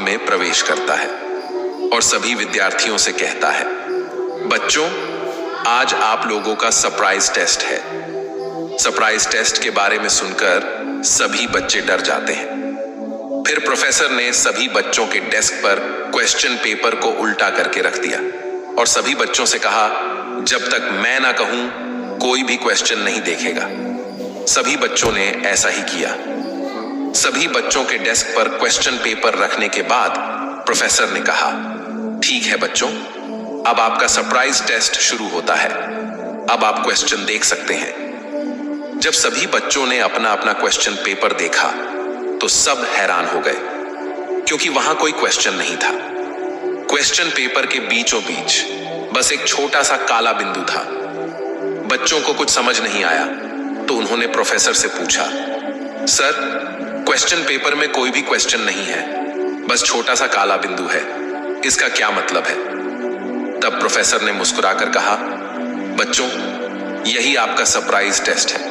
में प्रवेश करता है और सभी विद्यार्थियों से कहता है, बच्चों, आज आप लोगों का सरप्राइज टेस्ट है। सरप्राइज टेस्ट के बारे में सुनकर सभी बच्चे डर जाते हैं। फिर प्रोफेसर ने सभी बच्चों के डेस्क पर क्वेश्चन पेपर को उल्टा करके रख दिया और सभी बच्चों से कहा, जब तक मैं ना कहूं कोई भी क्वेश्चन नहीं देखेगा। सभी बच्चों ने ऐसा ही किया। सभी बच्चों के डेस्क पर क्वेश्चन पेपर रखने के बाद प्रोफेसर ने कहा, ठीक है बच्चों, अब आपका सरप्राइज टेस्ट शुरू होता है। अब आप क्वेश्चन देख सकते हैं। जब सभी बच्चों ने अपना अपना क्वेश्चन पेपर देखा तो सब हैरान हो गए, क्योंकि वहां कोई क्वेश्चन नहीं था। क्वेश्चन पेपर के बीचों बीच बस एक छोटा सा काला बिंदु था। बच्चों को कुछ समझ नहीं आया तो उन्होंने प्रोफेसर से पूछा, सर, क्वेश्चन पेपर में कोई भी क्वेश्चन नहीं है, बस छोटा सा काला बिंदु है, इसका क्या मतलब है? तब प्रोफेसर ने मुस्कुराकर कहा, बच्चों, यही आपका सरप्राइज टेस्ट है।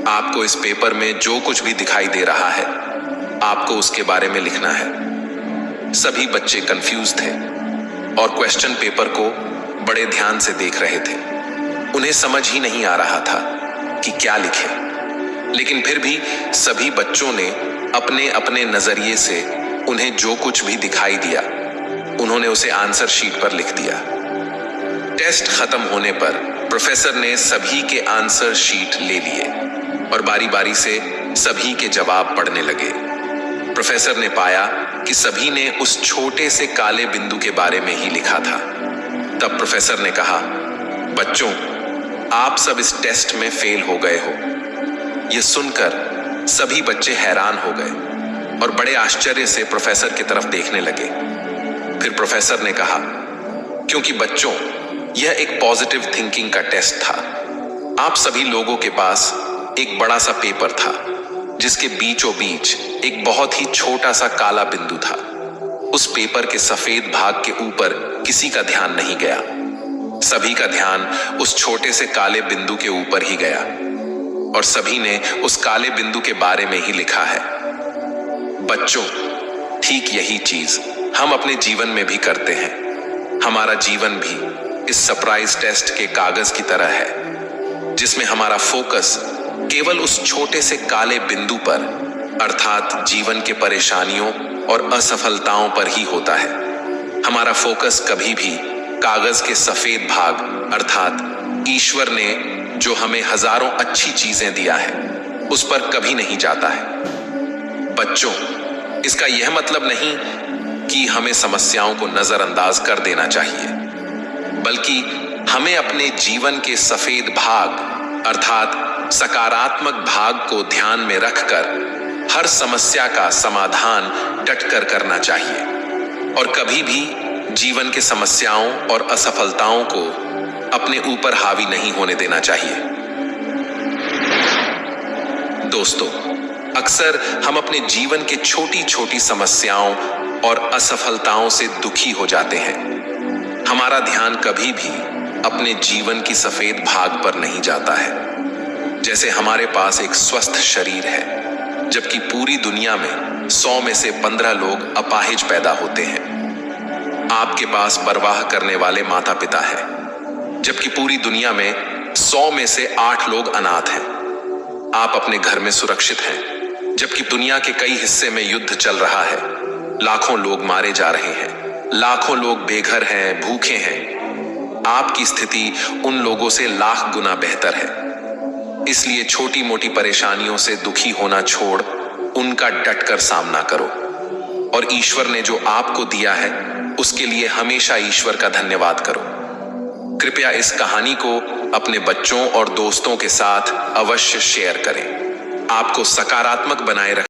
आपको इस पेपर में जो कुछ भी दिखाई दे रहा है, आपको उसके बारे में लिखना है। सभी बच्चे कंफ्यूज थे और क्वेश्चन पेपर को बड़े ध्यान से देख रहे थे। उन्हें समझ ही नहीं आ रहा था कि क्या लिखें। लेकिन फिर भी सभी बच्चों ने अपने अपने नजरिए से उन्हें जो कुछ भी दिखाई दिया, उन्होंने उसे आंसर शीट पर लिख दिया। टेस्ट खत्म होने पर प्रोफेसर ने सभी के आंसर शीट ले लिए और बारी बारी से सभी के जवाब पढ़ने लगे। प्रोफेसर ने पाया कि सभी ने उस छोटे से काले बिंदु के बारे में ही लिखा था। तब प्रोफेसर ने कहा, बच्चों, आप सब इस टेस्ट में फेल हो गए हो। यह सुनकर सभी बच्चे हैरान हो गए और बड़े आश्चर्य से प्रोफेसर की तरफ देखने लगे। फिर प्रोफेसर ने कहा, क्योंकि बच्चों, यह एक पॉजिटिव थिंकिंग का टेस्ट था। आप सभी लोगों के पास एक बड़ा सा पेपर था जिसके बीचों बीच एक बहुत ही छोटा सा काला बिंदु था। उस पेपर के सफेद भाग के ऊपर किसी का ध्यान नहीं गया। सभी का ध्यान उस छोटे से काले बिंदु के ऊपर ही गया और सभी ने उस काले बिंदु के बारे में ही लिखा है। बच्चों, ठीक यही चीज हम अपने जीवन में भी करते हैं। हमारा जीवन भी इस सरप्राइज टेस्ट के कागज की तरह है, जिसमें हमारा फोकस केवल उस छोटे से काले बिंदु पर, अर्थात जीवन के परेशानियों और असफलताओं पर ही होता है। हमारा फोकस कभी भी कागज के सफेद भाग, अर्थात ईश्वर ने जो हमें हजारों अच्छी चीजें दिया है, उस पर कभी नहीं जाता है। बच्चों, इसका यह मतलब नहीं कि हमें समस्याओं को नजरअंदाज कर देना चाहिए, बल्कि हमें अपने जीवन के सफेद भाग, अर्थात सकारात्मक भाग को ध्यान में रखकर हर समस्या का समाधान डटकर करना चाहिए और कभी भी जीवन के समस्याओं और असफलताओं को अपने ऊपर हावी नहीं होने देना चाहिए। दोस्तों, अक्सर हम अपने जीवन के छोटी छोटी समस्याओं और असफलताओं से दुखी हो जाते हैं। हमारा ध्यान कभी भी अपने जीवन की सफेद भाग पर नहीं जाता है। जैसे हमारे पास एक स्वस्थ शरीर है, जबकि पूरी दुनिया में 100 में से 15 लोग अपाहिज पैदा होते हैं। आपके पास परवाह करने वाले माता पिता हैं, जबकि पूरी दुनिया में 100 में से 8 लोग अनाथ हैं। आप अपने घर में सुरक्षित हैं, जबकि दुनिया के कई हिस्से में युद्ध चल रहा है। लाखों लोग मारे जा रहे हैं, लाखों लोग बेघर हैं, भूखे हैं। आपकी स्थिति उन लोगों से लाख गुना बेहतर है। इसलिए छोटी मोटी परेशानियों से दुखी होना छोड़ उनका डटकर सामना करो और ईश्वर ने जो आपको दिया है उसके लिए हमेशा ईश्वर का धन्यवाद करो। कृपया इस कहानी को अपने बच्चों और दोस्तों के साथ अवश्य शेयर करें। आपको सकारात्मक बनाए रखें।